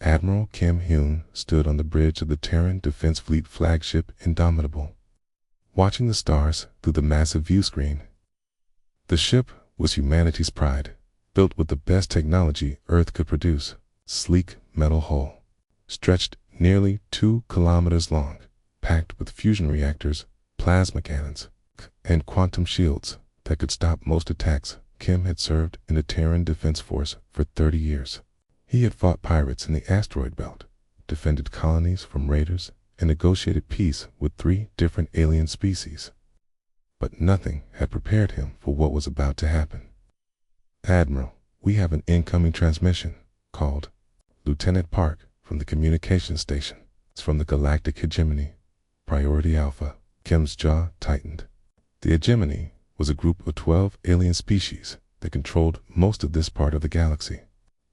Admiral Kim Hyun stood on the bridge of the Terran Defense Fleet flagship Indomitable, watching the stars through the massive view screen. The ship was humanity's pride, built with the best technology Earth could produce. Sleek metal hull, stretched nearly 2 kilometers long, packed with fusion reactors, plasma cannons, and quantum shields that could stop most attacks. Kim had served in the Terran Defense Force for 30 years. He had fought pirates in the asteroid belt, defended colonies from raiders, and negotiated peace with 3 different alien species. But nothing had prepared him for what was about to happen. "Admiral, we have an incoming transmission," called Lieutenant Park from the communications station. "It's from the galactic hegemony, Priority Alpha." Kim's jaw tightened. The hegemony was a group of 12 alien species that controlled most of this part of the galaxy.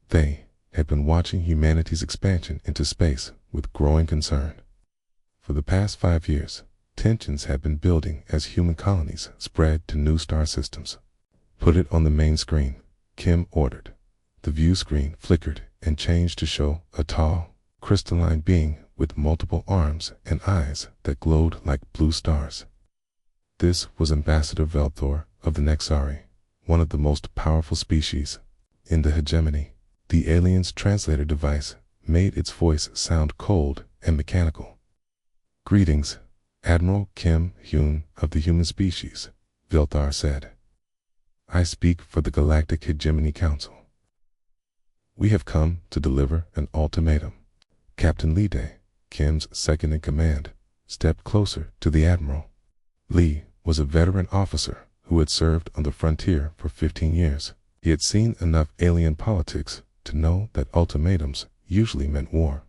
They had been watching humanity's expansion into space with growing concern. For the past 5 years, tensions had been building as human colonies spread to new star systems. "Put it on the main screen," Kim ordered. The view screen flickered and changed to show a tall, crystalline being with multiple arms and eyes that glowed like blue stars. This was Ambassador Velthor of the Nexari, one of the most powerful species. In the hegemony, the alien's translator device made its voice sound cold and mechanical. "Greetings, Admiral Kim Hyun of the human species," Velthor said. "I speak for the Galactic Hegemony Council. We have come to deliver an ultimatum." Captain Lee Day, Kim's second-in-command, stepped closer to the Admiral. Lee was a veteran officer who had served on the frontier for 15 years. He had seen enough alien politics to know that ultimatums usually meant war.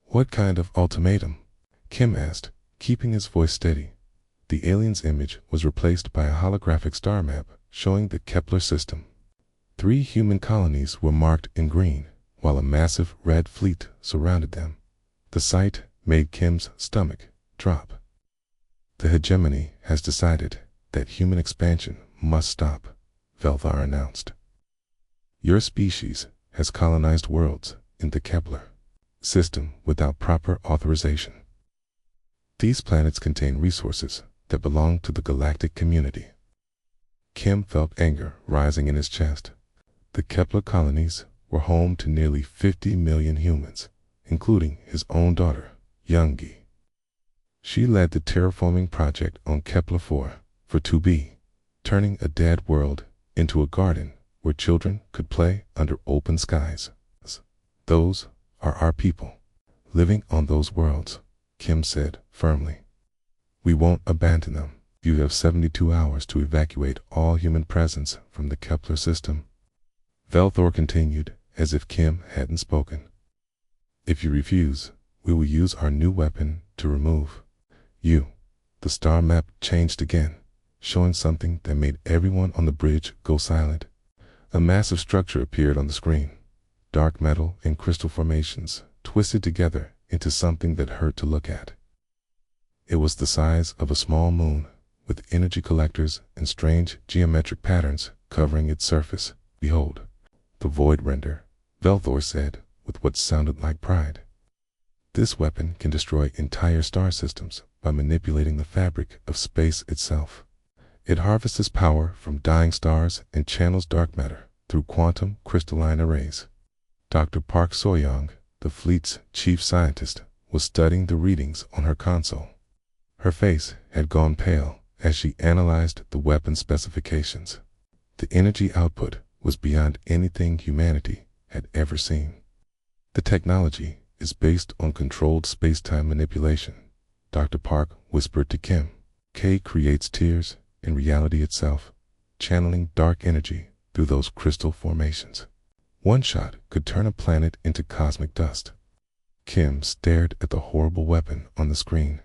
"What kind of ultimatum?" Kim asked, keeping his voice steady. The alien's image was replaced by a holographic star map showing the Kepler system. 3 human colonies were marked in green, while a massive red fleet surrounded them. The sight made Kim's stomach drop. "The hegemony has decided that human expansion must stop," Velthor announced. "Your species has colonized worlds in the Kepler system without proper authorization. These planets contain resources that belong to the galactic community." Kim felt anger rising in his chest. The Kepler colonies were home to nearly 50 million humans, including his own daughter, Youngie. She led the terraforming project on Kepler-4 for 2B, turning a dead world into a garden where children could play under open skies. "Those are our people, living on those worlds," Kim said firmly. "We won't abandon them. You have 72 hours to evacuate all human presence from the Kepler system." Velthor continued, as if Kim hadn't spoken. "If you refuse, we will use our new weapon to remove you." The star map changed again, showing something that made everyone on the bridge go silent. A massive structure appeared on the screen. Dark metal and crystal formations twisted together into something that hurt to look at. It was the size of a small moon, with energy collectors and strange geometric patterns covering its surface. "Behold, the Void Render," Velthor said with what sounded like pride. "This weapon can destroy entire star systems by manipulating the fabric of space itself. It harvests power from dying stars and channels dark matter through quantum crystalline arrays." Dr. Park Soyoung, the fleet's chief scientist, was studying the readings on her console. Her face had gone pale as she analyzed the weapon specifications. The energy output was beyond anything humanity had ever seen. "The technology is based on controlled space-time manipulation," Dr. Park whispered to Kim. "K creates tears in reality itself, channeling dark energy through those crystal formations. One shot could turn a planet into cosmic dust." Kim stared at the horrible weapon on the screen.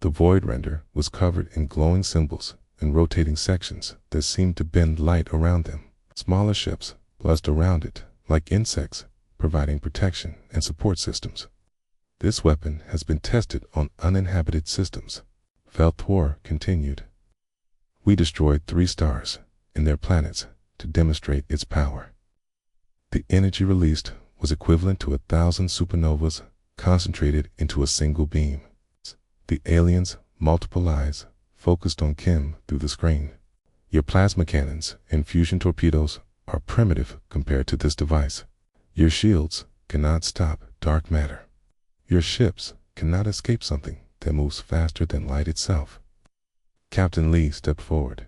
The Void Render was covered in glowing symbols and rotating sections that seemed to bend light around them. Smaller ships buzzed around it like insects, providing protection and support systems. "This weapon has been tested on uninhabited systems," Velthor continued. "We destroyed 3 stars and their planets to demonstrate its power. The energy released was equivalent to 1,000 supernovas concentrated into a single beam. The aliens' multiple eyes focused on Kim through the screen. Your plasma cannons and fusion torpedoes are primitive compared to this device. Your shields cannot stop dark matter. Your ships cannot escape something that moves faster than light itself. Captain Lee stepped forward.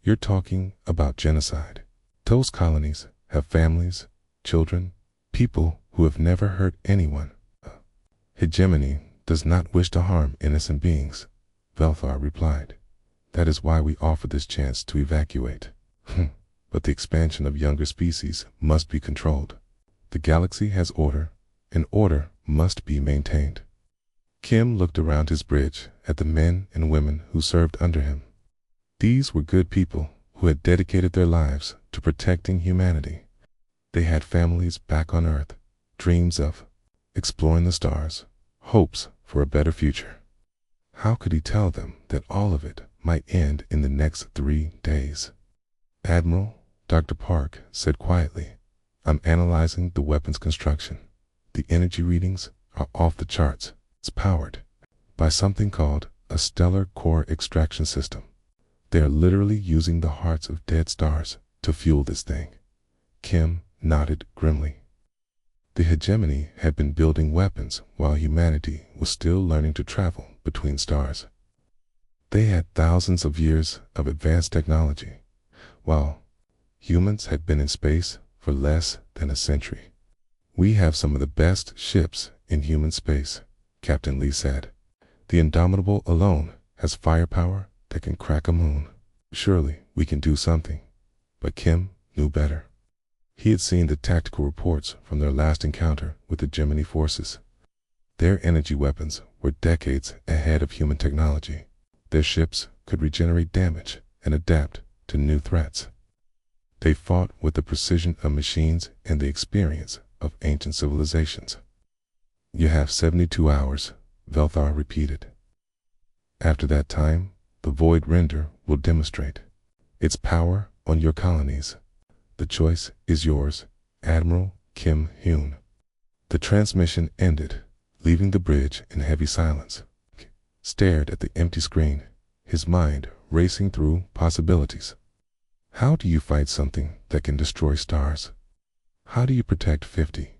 You're talking about genocide. Those colonies have families, children, people who have never hurt anyone. Hegemony does not wish to harm innocent beings, Velthar replied. That is why we offer this chance to evacuate. But the expansion of younger species must be controlled. The galaxy has order, and order must be maintained. Kim looked around his bridge at the men and women who served under him. These were good people who had dedicated their lives to protecting humanity. They had families back on Earth, dreams of exploring the stars, hopes for a better future. How could he tell them that all of it might end in the next 3 days? Admiral, Dr. Park said quietly, I'm analyzing the weapons construction. The energy readings are off the charts. It's powered by something called a stellar core extraction system. They are literally using the hearts of dead stars to fuel this thing. Kim nodded grimly. The hegemony had been building weapons while humanity was still learning to travel between stars. They had thousands of years of advanced technology, while humans had been in space for less than a century. We have some of the best ships in human space, Captain Lee said. The Indomitable alone has firepower that can crack a moon. Surely we can do something. But Kim knew better. He had seen the tactical reports from their last encounter with the Gemini forces. Their energy weapons were decades ahead of human technology. Their ships could regenerate damage and adapt to new threats. They fought with the precision of machines and the experience of ancient civilizations. You have 72 hours, Velthar repeated. After that time, the Void Render will demonstrate its power on your colonies. The choice is yours, Admiral Kim Hyun. The transmission ended, leaving the bridge in heavy silence. Stared at the empty screen, his mind racing through possibilities. How do you fight something that can destroy stars? How do you protect 50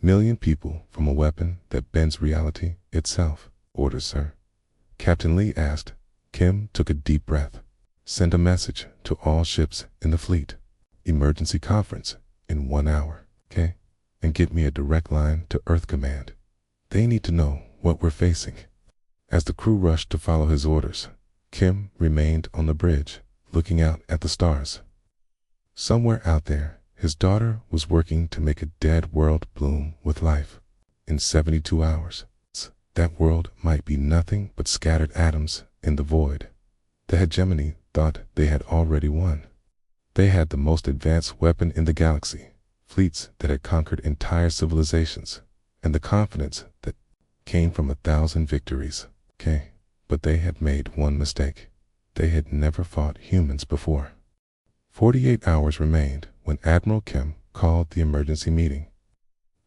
million people from a weapon that bends reality itself? Orders, sir. Captain Lee asked. Kim took a deep breath. Send a message to all ships in the fleet. Emergency conference in 1 hour, okay? And get me a direct line to Earth Command. They need to know what we're facing. As the crew rushed to follow his orders, Kim remained on the bridge, looking out at the stars. Somewhere out there, his daughter was working to make a dead world bloom with life. In 72 hours, that world might be nothing but scattered atoms in the void. The hegemony thought they had already won. They had the most advanced weapon in the galaxy, fleets that had conquered entire civilizations, and the confidence that came from 1,000 victories. Okay, but they had made one mistake. They had never fought humans before. 48 hours remained when Admiral Kim called the emergency meeting.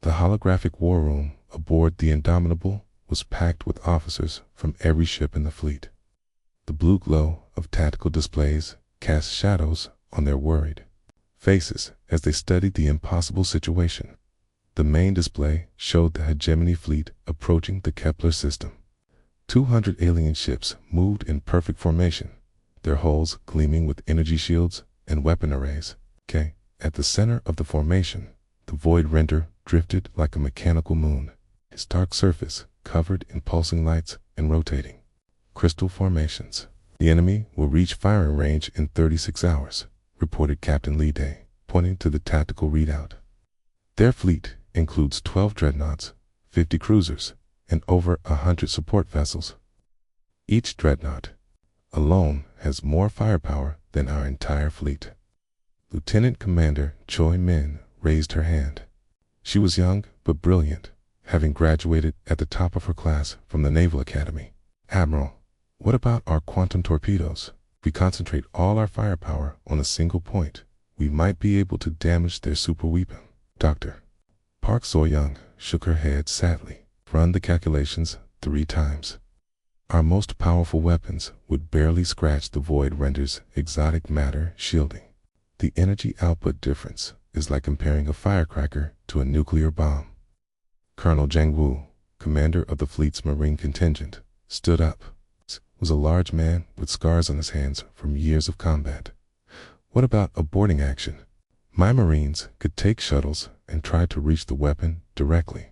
The holographic war room aboard the Indomitable was packed with officers from every ship in the fleet. The blue glow of tactical displays cast shadows on their worried faces as they studied the impossible situation. The main display showed the hegemony fleet approaching the Kepler system. 200 alien ships moved in perfect formation, their hulls gleaming with energy shields and weapon arrays. Okay, at the center of the formation, the Void Render drifted like a mechanical moon, its dark surface covered in pulsing lights and rotating crystal formations. The enemy will reach firing range in 36 hours, reported Captain Lee Day, pointing to the tactical readout. Their fleet includes 12 dreadnoughts, 50 cruisers, and over 100 support vessels. Each dreadnought alone has more firepower than our entire fleet. Lieutenant Commander Choi Min raised her hand. She was young but brilliant, having graduated at the top of her class from the Naval Academy. Admiral, what about our quantum torpedoes? If we concentrate all our firepower on a single point, we might be able to damage their super weapon. Doctor, Park So-young shook her head sadly. Run the calculations 3 times. Our most powerful weapons would barely scratch the Void Render's exotic matter shielding. The energy output difference is like comparing a firecracker to a nuclear bomb. Colonel Zhang Wu, commander of the fleet's marine contingent, stood up. He was a large man with scars on his hands from years of combat. What about a boarding action? My Marines could take shuttles and try to reach the weapon directly.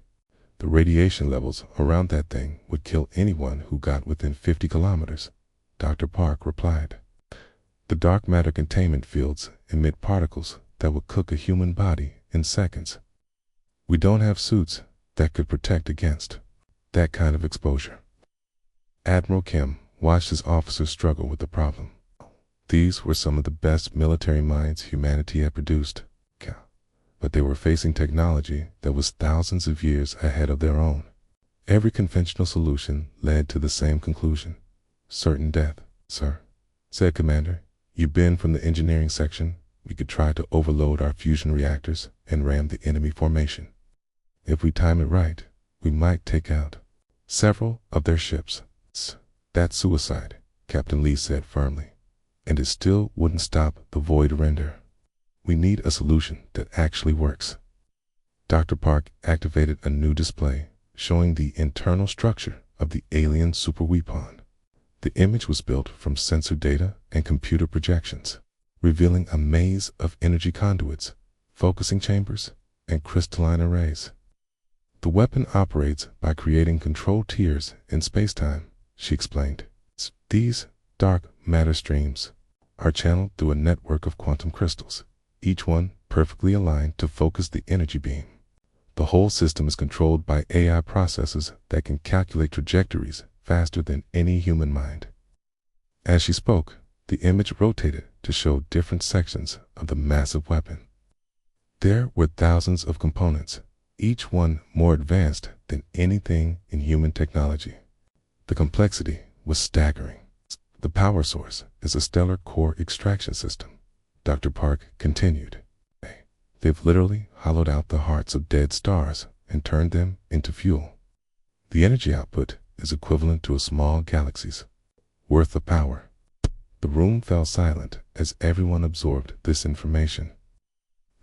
The radiation levels around that thing would kill anyone who got within 50 kilometers, Dr. Park replied. The dark matter containment fields emit particles that would cook a human body in seconds. We don't have suits that could protect against that kind of exposure. Admiral Kim watched his officers struggle with the problem. These were some of the best military minds humanity had produced, but they were facing technology that was thousands of years ahead of their own. Every conventional solution led to the same conclusion: certain death. Sir, said Commander, you've been from the engineering section. We could try to overload our fusion reactors and ram the enemy formation. If we time it right, we might take out several of their ships. That's suicide, Captain Lee said firmly, and it still wouldn't stop the Void Render. We need a solution that actually works. Dr. Park activated a new display showing the internal structure of the alien superweapon. The image was built from sensor data and computer projections, revealing a maze of energy conduits, focusing chambers, and crystalline arrays. The weapon operates by creating control tiers in spacetime, she explained. These dark matter streams are channeled through a network of quantum crystals, each one perfectly aligned to focus the energy beam. The whole system is controlled by AI processors that can calculate trajectories faster than any human mind. As she spoke, the image rotated to show different sections of the massive weapon. There were thousands of components, each one more advanced than anything in human technology. The complexity was staggering. The power source is a stellar core extraction system, Dr. Park continued. They've literally hollowed out the hearts of dead stars and turned them into fuel. The energy output is equivalent to a small galaxy's worth of power. The room fell silent as everyone absorbed this information.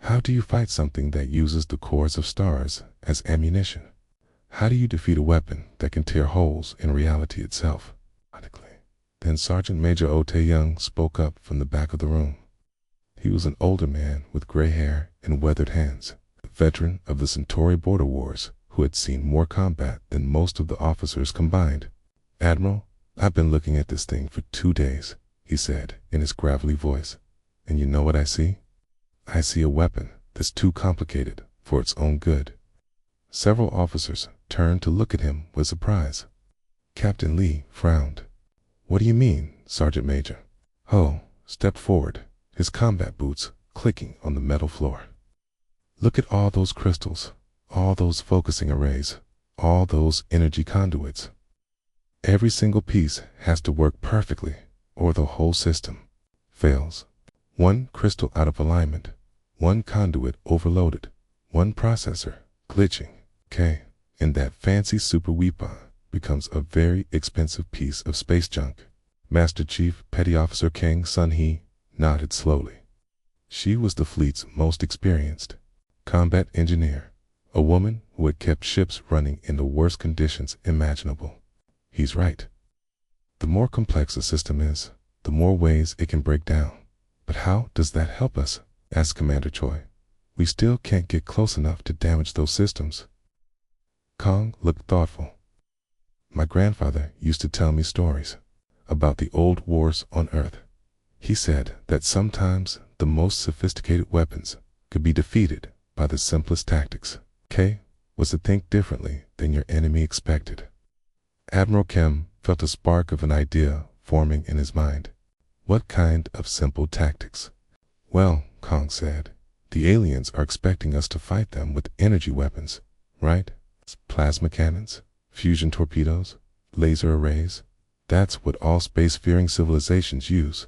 How do you fight something that uses the cores of stars as ammunition? How do you defeat a weapon that can tear holes in reality itself? Then Sergeant Major Oh Tae-young spoke up from the back of the room. He was an older man with gray hair and weathered hands, a veteran of the Centauri border wars who had seen more combat than most of the officers combined. Admiral, I've been looking at this thing for 2 days, he said in his gravelly voice. And you know what I see? I see a weapon that's too complicated for its own good. Several officers turned to look at him with surprise. Captain Lee frowned. What do you mean, Sergeant Major? Ho stepped forward, his combat boots clicking on the metal floor. Look at all those crystals, all those focusing arrays, all those energy conduits. Every single piece has to work perfectly, or the whole system fails. One crystal out of alignment, one conduit overloaded, one processor glitching, and that fancy super weapon becomes a very expensive piece of space junk. Master Chief Petty Officer Kang Sun-hee nodded slowly. She was the fleet's most experienced combat engineer, a woman who had kept ships running in the worst conditions imaginable. He's right. The more complex a system is, the more ways it can break down. But how does that help us? Asked Commander Choi. We still can't get close enough to damage those systems. Kong looked thoughtful. My grandfather used to tell me stories about the old wars on Earth. He said that sometimes the most sophisticated weapons could be defeated by the simplest tactics. Was to think differently than your enemy expected. Admiral Kim felt a spark of an idea forming in his mind. What kind of simple tactics? Well, Kong said, the aliens are expecting us to fight them with energy weapons, right? Plasma cannons, fusion torpedoes, laser arrays. That's what all space-faring civilizations use.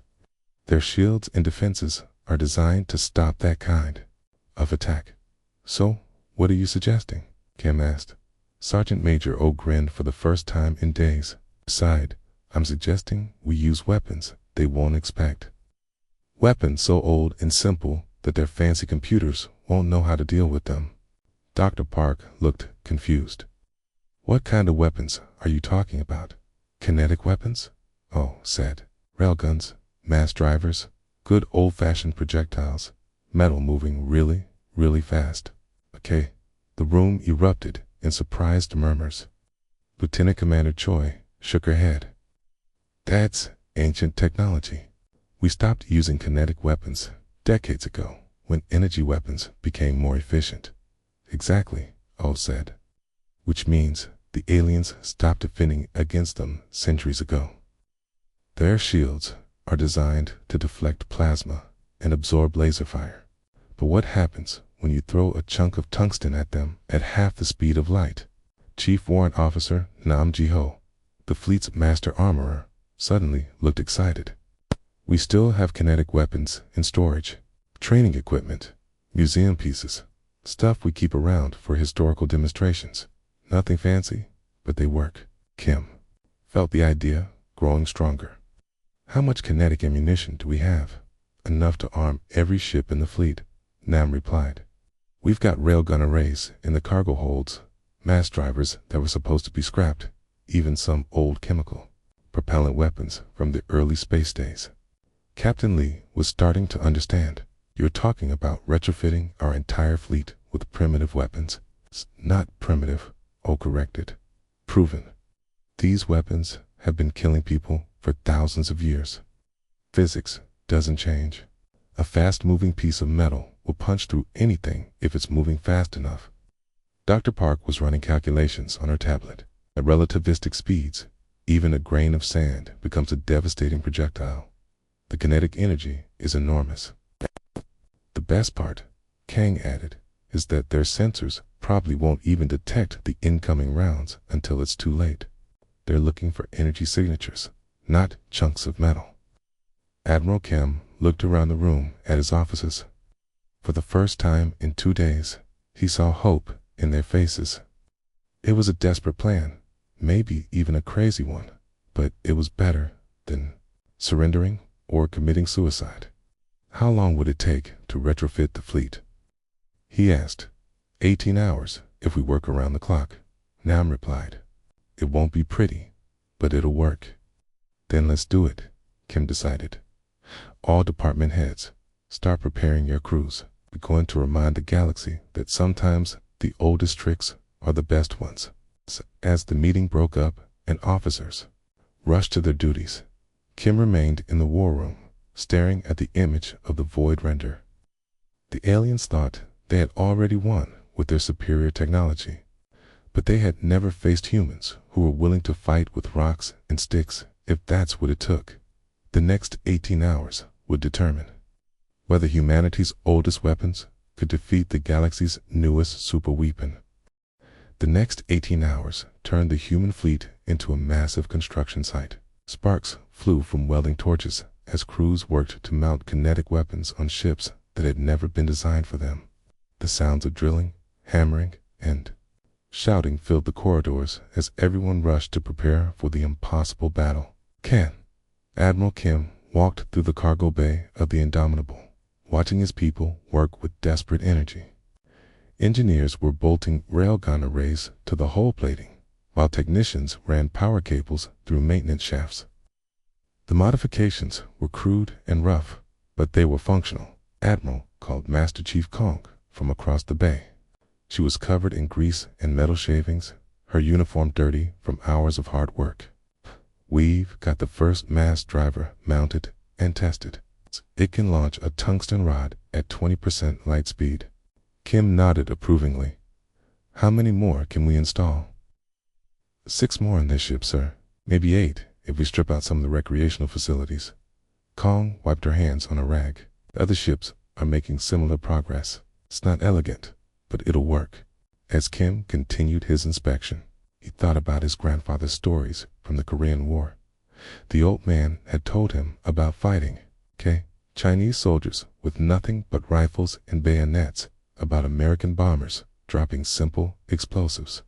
Their shields and defenses are designed to stop that kind of attack. So, What are you suggesting? Kim asked. Sergeant Major O grinned for the first time in days. Beside, I'm suggesting we use weapons they won't expect. Weapons so old and simple that their fancy computers won't know how to deal with them. Dr. Park looked confused. What kind of weapons are you talking about? Kinetic weapons? Oh, said. Railguns, mass drivers, good old-fashioned projectiles, metal moving really, really fast. Okay. The room erupted in surprised murmurs. Lieutenant Commander Choi shook her head. That's ancient technology. We stopped using kinetic weapons decades ago when energy weapons became more efficient. Exactly, O said. Which means the aliens stopped defending against them centuries ago. Their shields are designed to deflect plasma and absorb laser fire. But what happens when you throw a chunk of tungsten at them at half the speed of light? Chief Warrant Officer Nam Ji-ho, the fleet's master armorer, suddenly looked excited. We still have kinetic weapons in storage, training equipment, museum pieces, stuff we keep around for historical demonstrations. Nothing fancy, but they work. Kim felt the idea growing stronger. How much kinetic ammunition do we have? Enough to arm every ship in the fleet, Nam replied. We've got railgun arrays in the cargo holds, mass drivers that were supposed to be scrapped, even some old chemical propellant weapons from the early space days. Captain Lee was starting to understand. You're talking about retrofitting our entire fleet with primitive weapons. It's not primitive, O corrected. Proven. These weapons have been killing people for thousands of years. Physics doesn't change. A fast-moving piece of metal will punch through anything if it's moving fast enough. Dr. Park was running calculations on her tablet. At relativistic speeds, even a grain of sand becomes a devastating projectile. The kinetic energy is enormous. The best part, Kang added, is that their sensors probably won't even detect the incoming rounds until it's too late. They're looking for energy signatures, not chunks of metal. Admiral Kim looked around the room at his officers. For the first time in 2 days, he saw hope in their faces. It was a desperate plan, maybe even a crazy one, but it was better than surrendering or committing suicide. How long would it take to retrofit the fleet? He asked. 18 hours if we work around the clock, Nam replied. It won't be pretty, but it'll work. Then let's do it, Kim decided. All department heads, start preparing your crews. We're going to remind the galaxy that sometimes the oldest tricks are the best ones. As the meeting broke up and officers rushed to their duties, Kim remained in the war room, staring at the image of the void render. The aliens thought they had already won with their superior technology, but they had never faced humans who were willing to fight with rocks and sticks if that's what it took. The next 18 hours would determine whether humanity's oldest weapons could defeat the galaxy's newest superweapon. The next 18 hours turned the human fleet into a massive construction site. Sparks flew from welding torches as crews worked to mount kinetic weapons on ships that had never been designed for them. The sounds of drilling, hammering, and shouting filled the corridors as everyone rushed to prepare for the impossible battle. Admiral Kim walked through the cargo bay of the Indomitable, watching his people work with desperate energy. Engineers were bolting railgun arrays to the hull plating, while technicians ran power cables through maintenance shafts. The modifications were crude and rough, but they were functional. Admiral called Master Chief Kong from across the bay. She was covered in grease and metal shavings, her uniform dirty from hours of hard work. We've got the first mass driver mounted and tested. It can launch a tungsten rod at 20% light speed. Kim nodded approvingly. How many more can we install? 6 more in this ship, sir. Maybe 8 if we strip out some of the recreational facilities. Kong wiped her hands on a rag. The other ships are making similar progress. It's not elegant, but it'll work. As Kim continued his inspection, he thought about his grandfather's stories from the Korean War. The old man had told him about fighting, Chinese soldiers with nothing but rifles and bayonets, about American bombers dropping simple explosives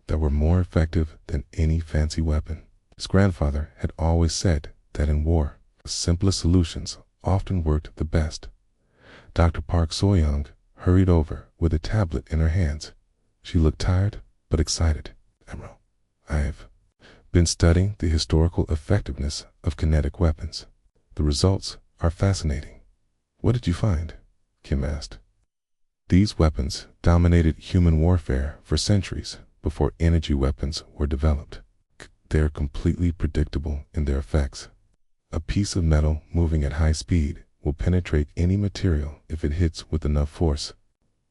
that were more effective than any fancy weapon. His grandfather had always said that in war, the simplest solutions often worked the best. Dr. Park So-young hurried over with a tablet in her hands. She looked tired but excited. "Admiral, I've been studying the historical effectiveness of kinetic weapons. The results are fascinating." "What did you find?" Kim asked. "These weapons dominated human warfare for centuries before energy weapons were developed. They're completely predictable in their effects. A piece of metal moving at high speed will penetrate any material if it hits with enough force."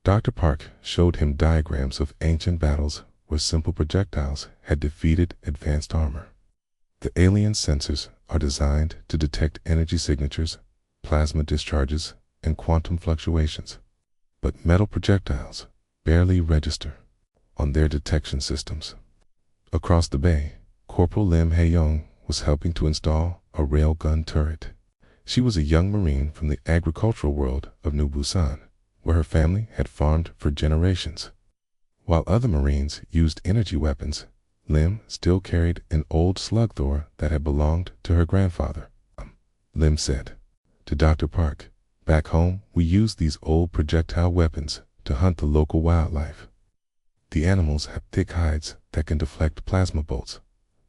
Dr. Park showed him diagrams of ancient battles where simple projectiles had defeated advanced armor. The alien sensors are designed to detect energy signatures, plasma discharges, and quantum fluctuations. But metal projectiles barely register on their detection systems. Across the bay, Corporal Lim Hae-young was helping to install a railgun turret. She was a young Marine from the agricultural world of New Busan, where her family had farmed for generations. While other Marines used energy weapons, Lim still carried an old slug Thor that had belonged to her grandfather. Lim said to Dr. Park, "Back home, we used these old projectile weapons to hunt the local wildlife. The animals have thick hides that can deflect plasma bolts,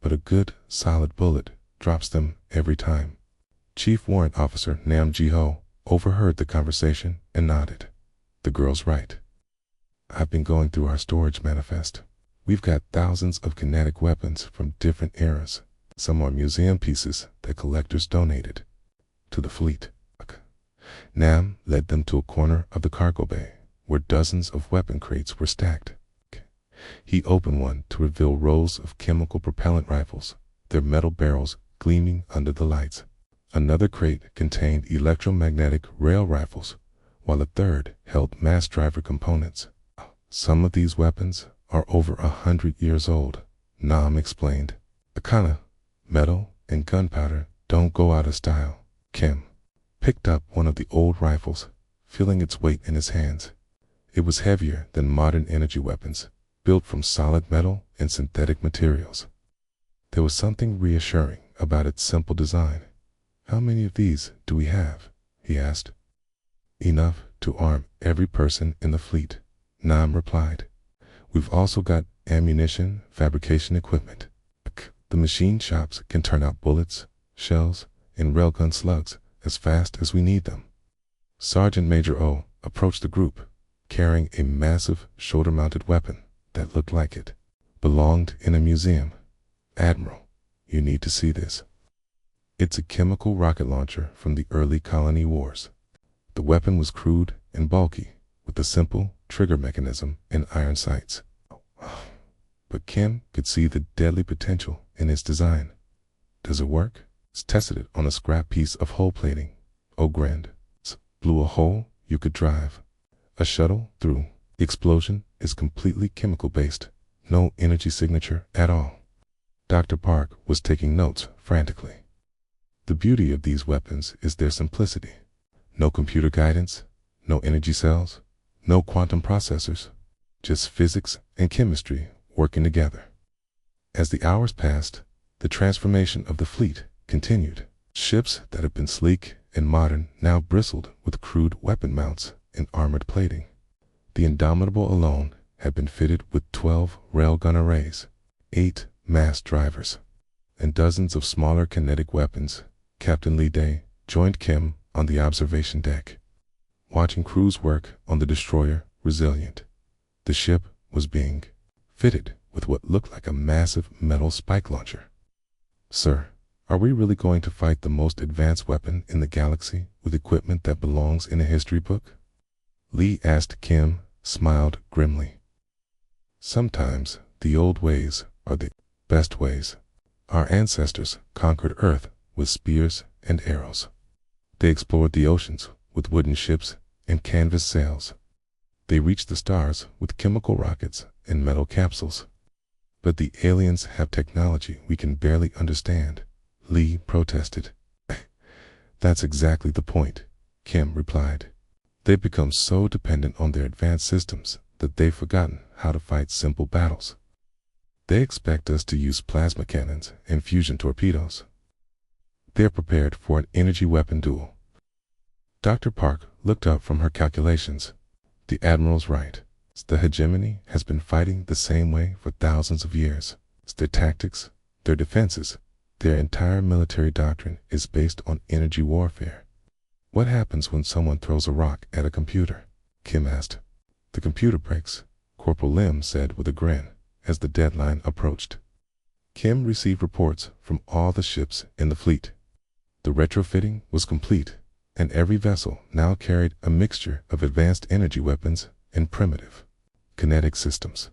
but a good, solid bullet drops them every time." Chief Warrant Officer Nam Ji-ho overheard the conversation and nodded. "The girl's right. I've been going through our storage manifest. We've got thousands of kinetic weapons from different eras. Some are museum pieces that collectors donated to the fleet." Nam led them to a corner of the cargo bay where dozens of weapon crates were stacked. He opened one to reveal rows of chemical propellant rifles, their metal barrels gleaming under the lights. Another crate contained electromagnetic rail rifles, while a third held mass driver components. "Some of these weapons are over 100 years old," Nam explained. "The kinda metal and gunpowder don't go out of style." Kim picked up one of the old rifles, feeling its weight in his hands. It was heavier than modern energy weapons, built from solid metal and synthetic materials. There was something reassuring about its simple design. "How many of these do we have?" he asked. "Enough to arm every person in the fleet," Nam replied. "We've also got ammunition fabrication equipment. The machine shops can turn out bullets, shells, and railgun slugs as fast as we need them." Sergeant Major O approached the group, carrying a massive shoulder-mounted weapon that looked like it belonged in a museum. "Admiral, you need to see this. It's a chemical rocket launcher from the early colony wars." The weapon was crude and bulky, with a simple trigger mechanism and iron sights. But Kim could see the deadly potential in its design. "Does it work?" "It's tested it on a scrap piece of hull plating." O grinned. "Blew a hole you could drive a shuttle through. The explosion is completely chemical-based, no energy signature at all." Dr. Park was taking notes frantically. "The beauty of these weapons is their simplicity. No computer guidance, no energy cells, no quantum processors, just physics and chemistry working together." As the hours passed, the transformation of the fleet continued. Ships that had been sleek and modern now bristled with crude weapon mounts and armored plating. The Indomitable alone had been fitted with 12 railgun arrays, 8 mass drivers, and dozens of smaller kinetic weapons. Captain Lee Day joined Kim on the observation deck, watching crews work on the destroyer Resilient. The ship was being fitted with what looked like a massive metal spike launcher. "Sir, are we really going to fight the most advanced weapon in the galaxy with equipment that belongs in a history book?" Lee asked. Kim smiled grimly. "Sometimes the old ways are the best ways. Our ancestors conquered Earth with spears and arrows. They explored the oceans with wooden ships and canvas sails. They reached the stars with chemical rockets and metal capsules. But the aliens have technology we can barely understand," Lee protested. "That's exactly the point," Kim replied. "They've become so dependent on their advanced systems that they've forgotten how to fight simple battles. They expect us to use plasma cannons and fusion torpedoes. They're prepared for an energy weapon duel. Dr. Park looked up from her calculations. The Admiral's right. The hegemony has been fighting the same way for thousands of years. Their tactics, their defenses, their entire military doctrine is based on energy warfare. What happens when someone throws a rock at a computer? Kim asked. The computer breaks, Corporal Lim said with a grin as the deadline approached. Kim received reports from all the ships in the fleet. The retrofitting was complete, and every vessel now carried a mixture of advanced energy weapons and primitive kinetic systems.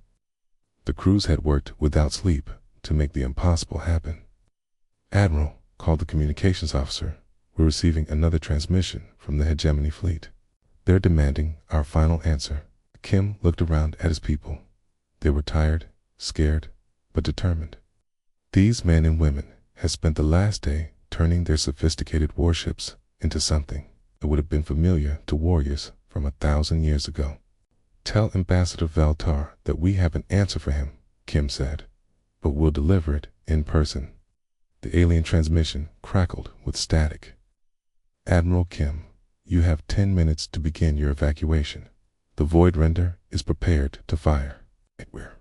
The crews had worked without sleep to make the impossible happen. Admiral, called the communications officer, we're receiving another transmission from the hegemony fleet. They're demanding our final answer. Kim looked around at his people. They were tired, scared, but determined. These men and women had spent the last day turning their sophisticated warships into something that would have been familiar to warriors from 1,000 years ago. Tell Ambassador Valtar that we have an answer for him, Kim said, but we'll deliver it in person. The alien transmission crackled with static. Admiral Kim, you have 10 minutes to begin your evacuation. The Void Render is prepared to fire. We're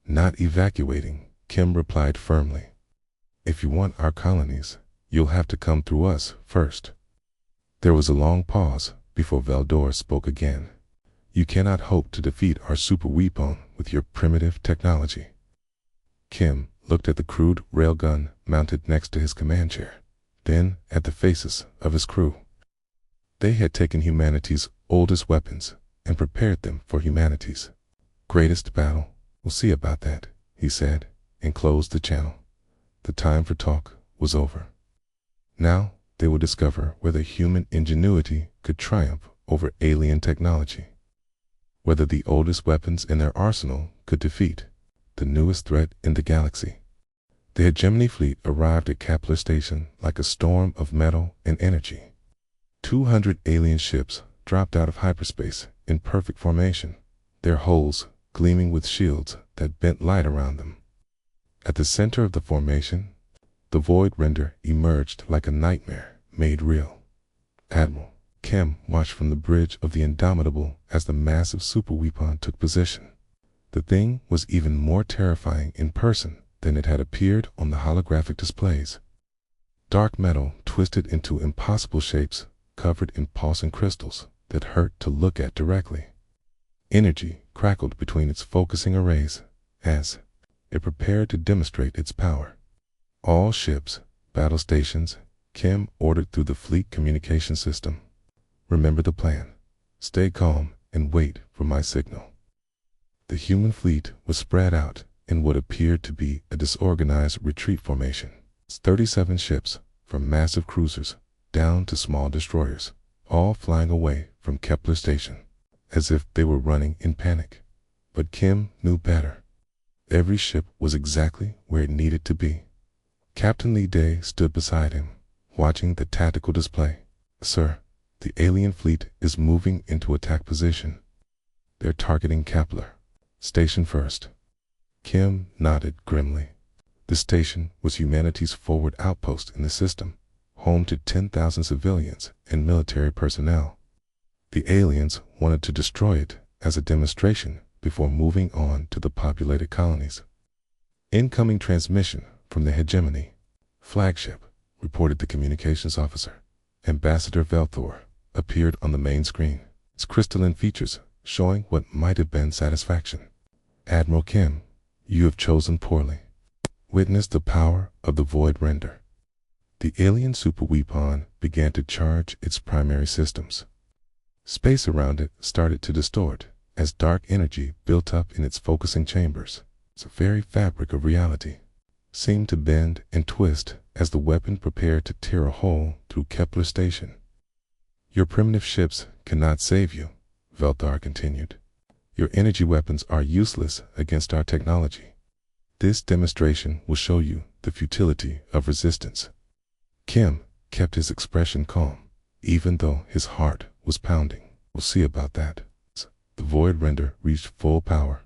not evacuating, Kim replied firmly. If you want our colonies, you'll have to come through us first. There was a long pause before Valdor spoke again. You cannot hope to defeat our Superweapon with your primitive technology. Kim looked at the crude railgun mounted next to his command chair, then at the faces of his crew. They had taken humanity's oldest weapons and prepared them for humanity's greatest battle. We'll see about that, he said, and closed the channel. The time for talk was over. Now they would discover whether human ingenuity could triumph over alien technology, whether the oldest weapons in their arsenal could defeat the newest threat in the galaxy. The hegemony fleet arrived at Kepler Station like a storm of metal and energy. 200 alien ships dropped out of hyperspace in perfect formation, their hulls gleaming with shields that bent light around them. At the center of the formation, the Void Render emerged like a nightmare made real. Admiral Kim watched from the bridge of the Indomitable as the massive superweapon took position. The thing was even more terrifying in person than it had appeared on the holographic displays. Dark metal twisted into impossible shapes covered in pulsing crystals that hurt to look at directly. Energy crackled between its focusing arrays as it prepared to demonstrate its power. All ships, battle stations, Kim ordered through the fleet communication system. Remember the plan. Stay calm and wait for my signal. The human fleet was spread out in what appeared to be a disorganized retreat formation. 37 ships, from massive cruisers down to small destroyers, all flying away from Kepler Station, as if they were running in panic. But Kim knew better. Every ship was exactly where it needed to be. Captain Lee Day stood beside him, watching the tactical display. Sir, the alien fleet is moving into attack position. They're targeting Kepler Station first. Kim nodded grimly. The station was humanity's forward outpost in the system, home to 10,000 civilians and military personnel. The aliens wanted to destroy it as a demonstration before moving on to the populated colonies. Incoming transmission from the hegemony flagship, reported the communications officer. Ambassador Velthor appeared on the main screen, its crystalline features showing what might have been satisfaction. Admiral Kim, you have chosen poorly. Witness the power of the Void Render. The alien superweapon began to charge its primary systems. Space around it started to distort as dark energy built up in its focusing chambers. The very fabric of reality seemed to bend and twist as the weapon prepared to tear a hole through Kepler Station. Your primitive ships cannot save you, Velthar continued. Your energy weapons are useless against our technology. This demonstration will show you the futility of resistance. Kim kept his expression calm, even though his heart was pounding. We'll see about that. The void render reached full power.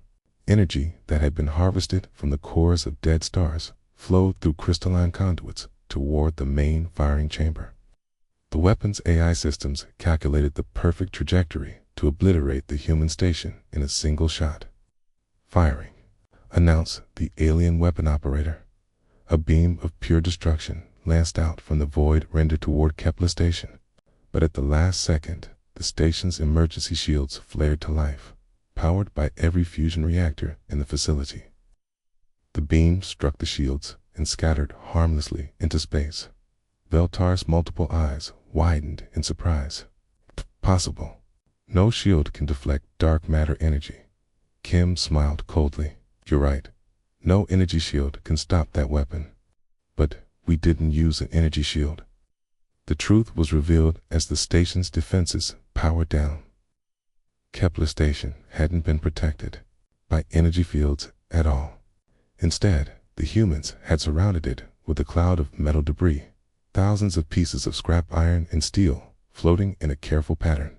Energy that had been harvested from the cores of dead stars flowed through crystalline conduits toward the main firing chamber. The weapon's AI systems calculated the perfect trajectory to obliterate the human station in a single shot. "Firing," announced the alien weapon operator. A beam of pure destruction lanced out from the void render toward Kepler Station, but at the last second, the station's emergency shields flared to life, powered by every fusion reactor in the facility. The beam struck the shields and scattered harmlessly into space. Veltar's multiple eyes widened in surprise. "Possible. No shield can deflect dark matter energy." Kim smiled coldly. "You're right. No energy shield can stop that weapon. But we didn't use an energy shield." The truth was revealed as the station's defenses powered down. Kepler Station hadn't been protected by energy fields at all. Instead, the humans had surrounded it with a cloud of metal debris, thousands of pieces of scrap iron and steel floating in a careful pattern.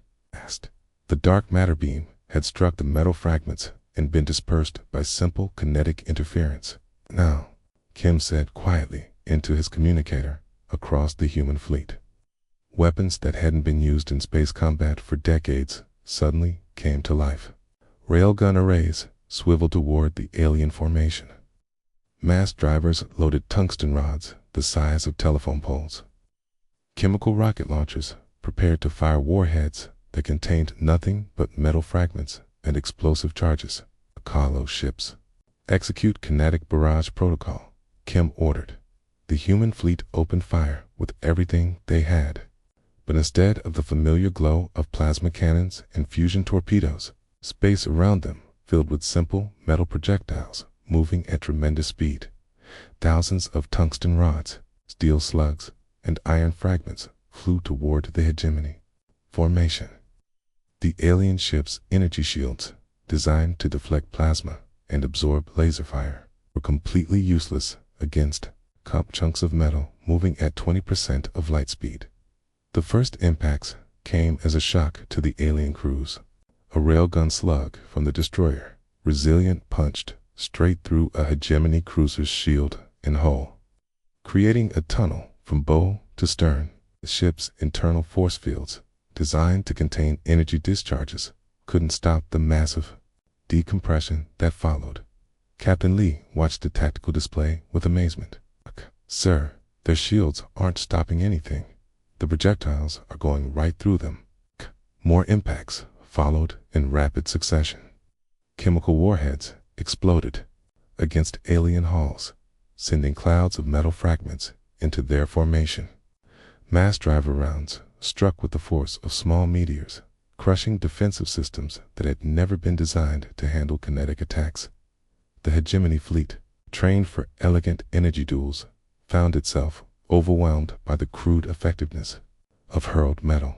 The dark matter beam had struck the metal fragments and been dispersed by simple kinetic interference. "Now," Kim said quietly into his communicator across the human fleet. Weapons that hadn't been used in space combat for decades suddenly came to life. Railgun arrays swiveled toward the alien formation. Mass drivers loaded tungsten rods the size of telephone poles. Chemical rocket launchers prepared to fire warheads that contained nothing but metal fragments and explosive charges. "Carlo ships. Execute kinetic barrage protocol," Kim ordered. The human fleet opened fire with everything they had. But instead of the familiar glow of plasma cannons and fusion torpedoes, space around them filled with simple metal projectiles moving at tremendous speed. Thousands of tungsten rods, steel slugs, and iron fragments flew toward the hegemony formation. The alien ship's energy shields, designed to deflect plasma and absorb laser fire, were completely useless against chunks of metal moving at 20% of light speed. The first impacts came as a shock to the alien crews. A railgun slug from the destroyer, Resilient, punched straight through a hegemony cruiser's shield and hull, creating a tunnel from bow to stern. The ship's internal force fields, designed to contain energy discharges, couldn't stop the massive decompression that followed. Captain Lee watched the tactical display with amazement. "Sir, their shields aren't stopping anything. The projectiles are going right through them." More impacts followed in rapid succession. Chemical warheads exploded against alien hulls, sending clouds of metal fragments into their formation. Mass driver rounds struck with the force of small meteors, crushing defensive systems that had never been designed to handle kinetic attacks. The hegemony fleet, trained for elegant energy duels, found itself overwhelmed by the crude effectiveness of hurled metal.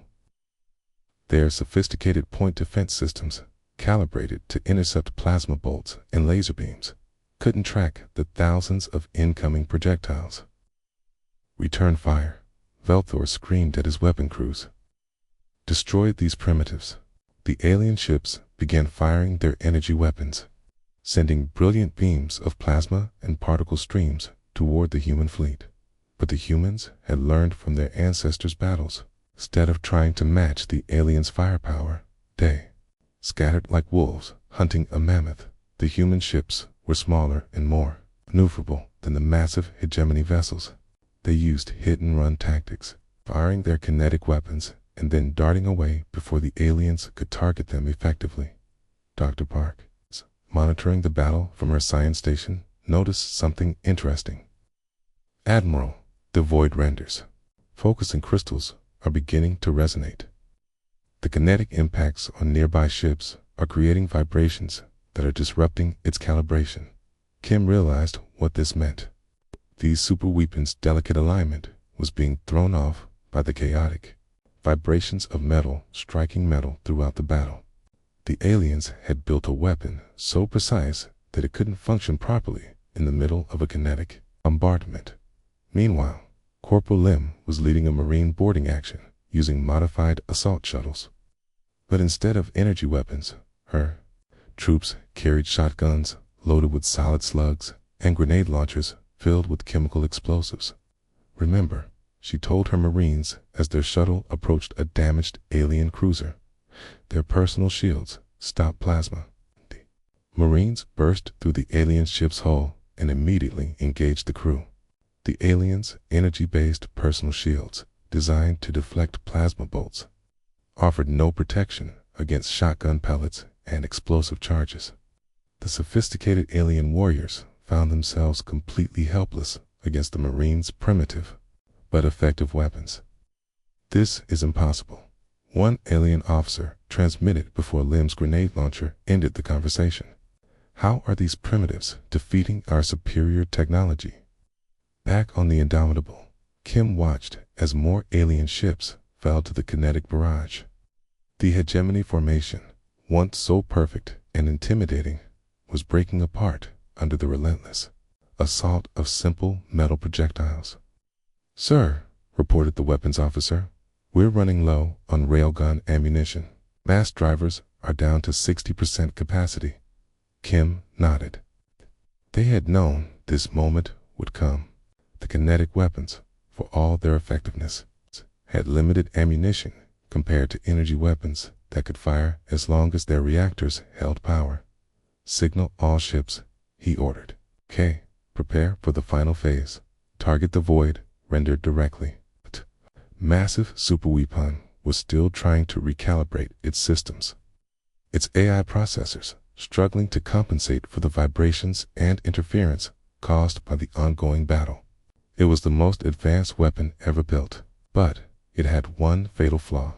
Their sophisticated point defense systems, calibrated to intercept plasma bolts and laser beams, couldn't track the thousands of incoming projectiles. "Return fire," Velthor screamed at his weapon crews. Destroy these primitives. The alien ships began firing their energy weapons, sending brilliant beams of plasma and particle streams toward the human fleet. But the humans had learned from their ancestors' battles. Instead of trying to match the aliens' firepower, they scattered like wolves hunting a mammoth. The human ships were smaller and more maneuverable than the massive hegemony vessels. They used hit-and-run tactics, firing their kinetic weapons and then darting away before the aliens could target them effectively. Dr. Park, monitoring the battle from her science station, noticed something interesting. "Admiral, the void renders, focusing crystals are beginning to resonate. The kinetic impacts on nearby ships are creating vibrations that are disrupting its calibration." Kim realized what this meant. These superweapons' delicate alignment was being thrown off by the chaotic vibrations of metal striking metal throughout the battle. The aliens had built a weapon so precise that it couldn't function properly in the middle of a kinetic bombardment. Meanwhile, Corporal Lim was leading a marine boarding action using modified assault shuttles. But instead of energy weapons, her. Troops carried shotguns loaded with solid slugs and grenade launchers filled with chemical explosives. Remember, she told her Marines as their shuttle approached a damaged alien cruiser. Their personal shields stopped plasma. The Marines burst through the alien ship's hull and immediately engaged the crew. The aliens' energy-based personal shields, designed to deflect plasma bolts, offered no protection against shotgun pellets and explosive charges. The sophisticated alien warriors found themselves completely helpless against the Marines' primitive but effective weapons. "This is impossible," one alien officer transmitted before Lim's grenade launcher ended the conversation. "How are these primitives defeating our superior technology?" Back on the Indomitable, Kim watched as more alien ships fell to the kinetic barrage. The hegemony formation, once so perfect and intimidating, was breaking apart under the relentless assault of simple metal projectiles. "Sir," reported the weapons officer, "we're running low on railgun ammunition. Mass drivers are down to 60% capacity." Kim nodded. They had known this moment would come. The kinetic weapons, for all their effectiveness, had limited ammunition compared to energy weapons that could fire as long as their reactors held power. "Signal all ships," he ordered. "Okay, prepare for the final phase. Target the void rendered directly." But massive Superweapon was still trying to recalibrate its systems. Its AI processors struggling to compensate for the vibrations and interference caused by the ongoing battle. It was the most advanced weapon ever built, but it had one fatal flaw.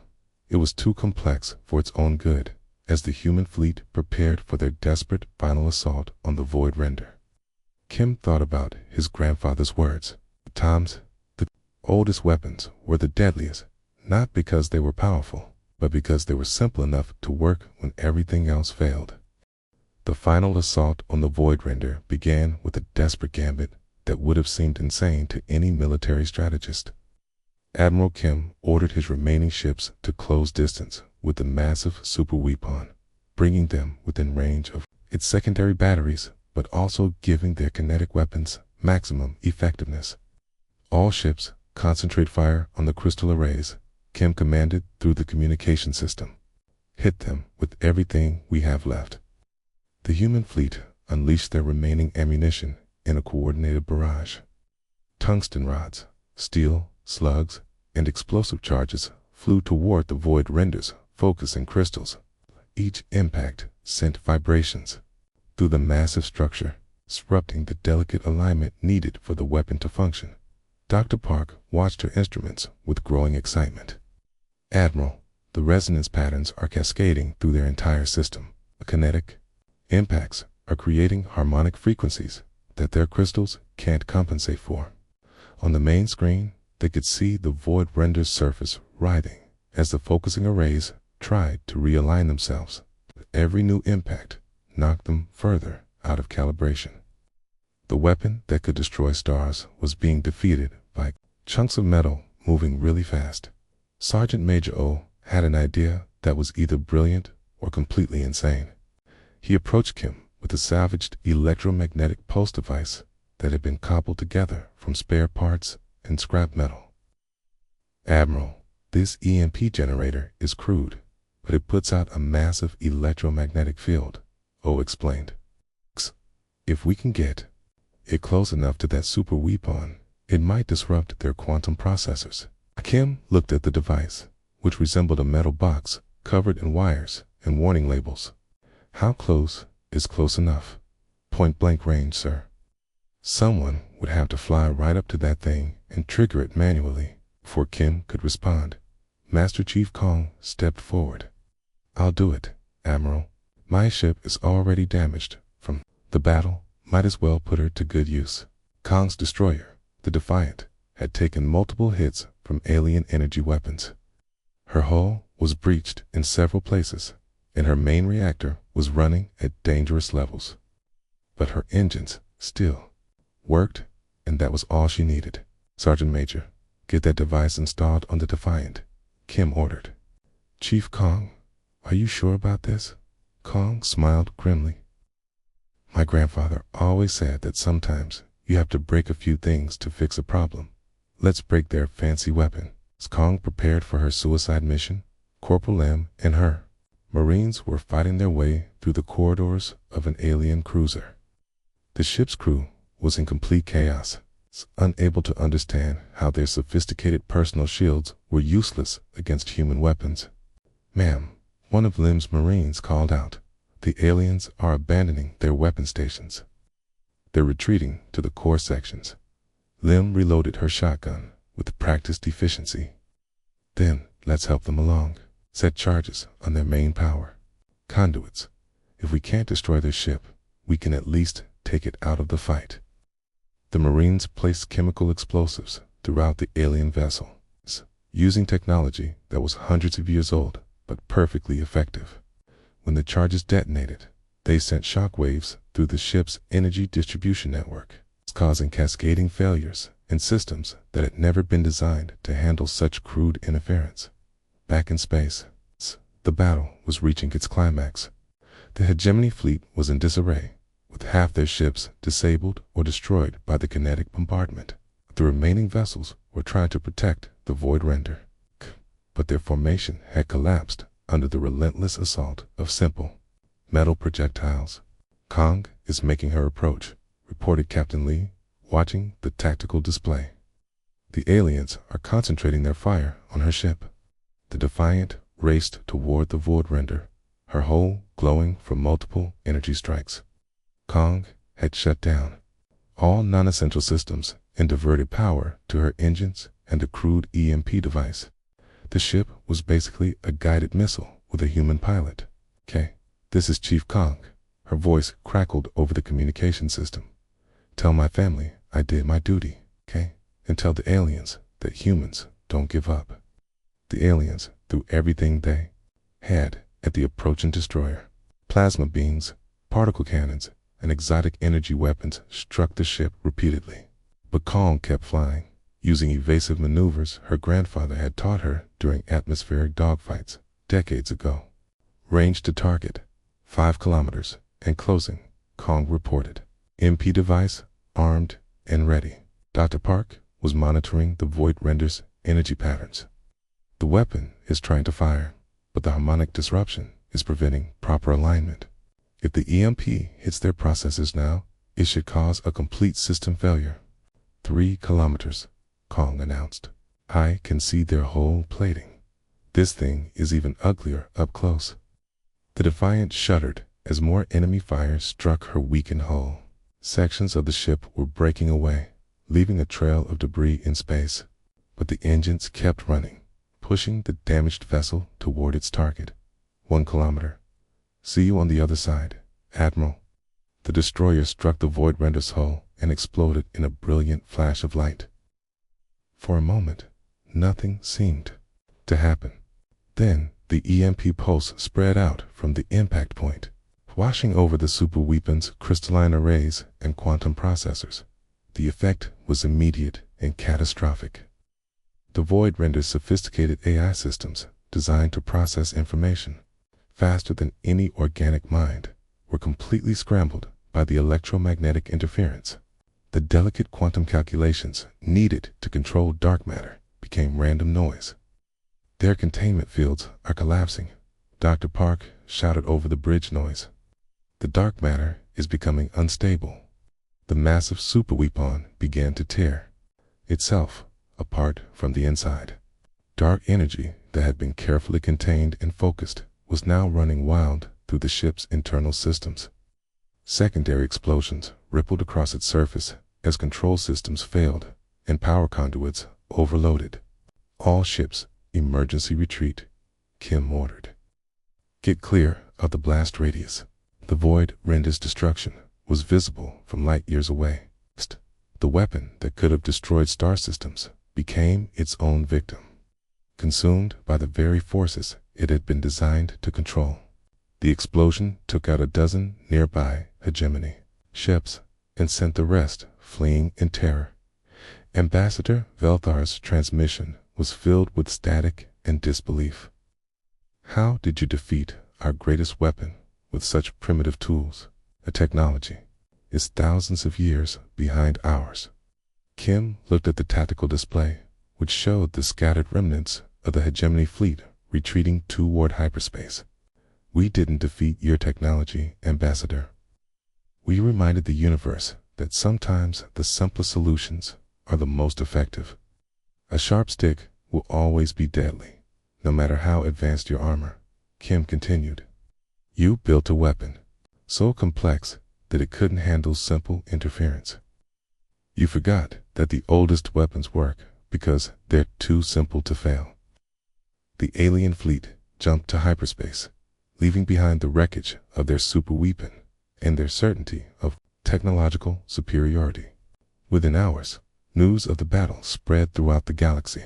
It was too complex for its own good, as the human fleet prepared for their desperate final assault on the void render. Kim thought about his grandfather's words. "Tom's, the oldest weapons were the deadliest, not because they were powerful, but because they were simple enough to work when everything else failed." The final assault on the void render began with a desperate gambit that would have seemed insane to any military strategist. Admiral Kim ordered his remaining ships to close distance with the massive Superweapon, bringing them within range of its secondary batteries, but also giving their kinetic weapons maximum effectiveness. "All ships concentrate fire on the crystal arrays," Kim commanded through the communication system. "Hit them with everything we have left." The human fleet unleashed their remaining ammunition in a coordinated barrage. Tungsten rods, steel, slugs, and explosive charges flew toward the void render's focusing crystals. Each impact sent vibrations through the massive structure, disrupting the delicate alignment needed for the weapon to function. Dr. Park watched her instruments with growing excitement. "Admiral, the resonance patterns are cascading through their entire system. The kinetic impacts are creating harmonic frequencies that their crystals can't compensate for." On the main screen, they could see the void render's surface writhing as the focusing arrays tried to realign themselves. Every new impact knocked them further out of calibration. The weapon that could destroy stars was being defeated by chunks of metal moving really fast. Sergeant Major O had an idea that was either brilliant or completely insane. He approached Kim with a salvaged electromagnetic pulse device that had been cobbled together from spare parts and scrap metal. "Admiral, this EMP generator is crude, but it puts out a massive electromagnetic field," O explained. "If we can get it close enough to that Superweapon, it might disrupt their quantum processors." Kim looked at the device, which resembled a metal box covered in wires and warning labels. "How close is close enough?" "Point-blank range, sir." Someone would have to fly right up to that thing and trigger it manually before Kim could respond. Master Chief Kong stepped forward. "I'll do it, Admiral. My ship is already damaged from the battle. Might as well put her to good use." Kong's destroyer, the Defiant, had taken multiple hits from alien energy weapons. Her hull was breached in several places, and her main reactor was running at dangerous levels. But her engines still worked, and that was all she needed. "Sergeant Major, get that device installed on the Defiant," Kim ordered. "Chief Kong, are you sure about this?" Kong smiled grimly. My grandfather always said that sometimes you have to break a few things to fix a problem. Let's break their fancy weapon. As Kong prepared for her suicide mission, Corporal Lim and her Marines were fighting their way through the corridors of an alien cruiser. The ship's crew was in complete chaos, unable to understand how their sophisticated personal shields were useless against human weapons. Ma'am, one of Lim's Marines called out, the aliens are abandoning their weapon stations. They're retreating to the core sections. Lim reloaded her shotgun with practiced efficiency. Then let's help them along. Set charges on their main power conduits. If we can't destroy their ship, we can at least take it out of the fight. The Marines placed chemical explosives throughout the alien vessel, using technology that was hundreds of years old but perfectly effective. When the charges detonated, they sent shock waves through the ship's energy distribution network, causing cascading failures in systems that had never been designed to handle such crude interference. Back in space, the battle was reaching its climax. The hegemony fleet was in disarray, with half their ships disabled or destroyed by the kinetic bombardment. The remaining vessels were trying to protect the Void Render, but their formation had collapsed under the relentless assault of simple metal projectiles. Kong is making her approach, reported Captain Lee, watching the tactical display. The aliens are concentrating their fire on her ship. The Defiant raced toward the Void Render, her hull glowing from multiple energy strikes. Kong had shut down all non-essential systems and diverted power to her engines and a crude EMP device. The ship was basically a guided missile with a human pilot. "Okay, this is Chief Kong." Her voice crackled over the communication system. "Tell my family I did my duty, okay? And tell the aliens that humans don't give up." The aliens threw everything they had at the approaching destroyer. Plasma beams, particle cannons, and exotic energy weapons struck the ship repeatedly. But Kong kept flying, using evasive maneuvers her grandfather had taught her during atmospheric dogfights decades ago. "Range to target, 5 kilometers, and closing," Kong reported. MP device armed and ready. Dr. Park was monitoring the Void Render's energy patterns. "The weapon is trying to fire, but the harmonic disruption is preventing proper alignment. If the EMP hits their processors now, it should cause a complete system failure." 3 kilometers, Kong announced. "I can see their whole plating. This thing is even uglier up close." The Defiant shuddered as more enemy fire struck her weakened hull. Sections of the ship were breaking away, leaving a trail of debris in space. But the engines kept running, pushing the damaged vessel toward its target. 1 kilometer. "See you on the other side, Admiral." The destroyer struck the Void Render's hull and exploded in a brilliant flash of light. For a moment, nothing seemed to happen. Then the EMP pulse spread out from the impact point, washing over the Superweapons crystalline arrays and quantum processors. The effect was immediate and catastrophic. The Void Render's sophisticated AI systems, designed to process information faster than any organic mind, were completely scrambled by the electromagnetic interference. The delicate quantum calculations needed to control dark matter became random noise. "Their containment fields are collapsing," Dr. Park shouted over the bridge noise. "The dark matter is becoming unstable." The massive superweapon began to tear itself apart from the inside. Dark energy that had been carefully contained and focused was now running wild through the ship's internal systems. Secondary explosions rippled across its surface as control systems failed and power conduits overloaded. "All ships, emergency retreat," Kim ordered. "Get clear of the blast radius." The Void Render's destruction was visible from light years away. The weapon that could have destroyed star systems became its own victim, consumed by the very forces it had been designed to control. The explosion took out a dozen nearby hegemony ships and sent the rest fleeing in terror. Ambassador Velthar's transmission was filled with static and disbelief. "How did you defeat our greatest weapon with such primitive tools. The technology is thousands of years behind ours. Kim looked at the tactical display, which showed the scattered remnants of the hegemony fleet retreating toward hyperspace. We didn't defeat your technology, Ambassador. We reminded the universe that sometimes the simplest solutions are the most effective. A sharp stick will always be deadly, no matter how advanced your armor, Kim continued. You built a weapon so complex that it couldn't handle simple interference. You forgot that the oldest weapons work because they're too simple to fail. The alien fleet jumped to hyperspace, leaving behind the wreckage of their superweapon and their certainty of technological superiority. Within hours, news of the battle spread throughout the galaxy.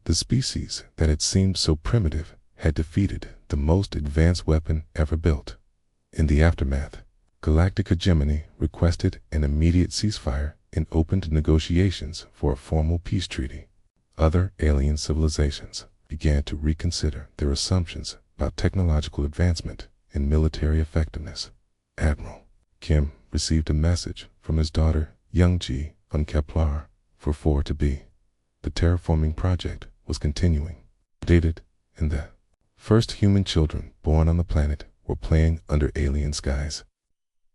The species that had seemed so primitive had defeated the most advanced weapon ever built. In the aftermath, galactic hegemony requested an immediate ceasefire and opened negotiations for a formal peace treaty. Other alien civilizations began to reconsider their assumptions about technological advancement and military effectiveness. Admiral Kim received a message from his daughter Youngji on Kepler for 4 to be. The terraforming project was continuing. Dated, and the first human children born on the planet were playing under alien skies.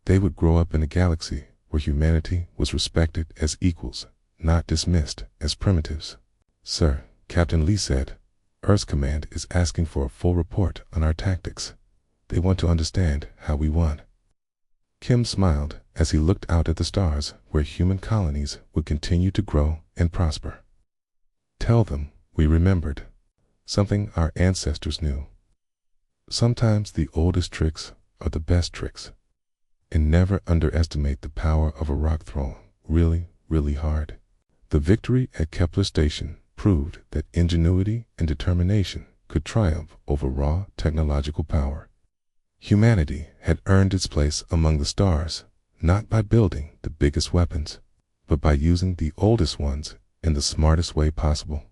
They would grow up in a galaxy where humanity was respected as equals, not dismissed as primitives. Sir, Captain Lee said, Earth's command is asking for a full report on our tactics. They want to understand how we won. Kim smiled as he looked out at the stars where human colonies would continue to grow and prosper. Tell them we remembered something our ancestors knew. Sometimes the oldest tricks are the best tricks. And never underestimate the power of a rock thrown really, really hard. The victory at Kepler Station proved that ingenuity and determination could triumph over raw technological power. Humanity had earned its place among the stars, not by building the biggest weapons, but by using the oldest ones in the smartest way possible.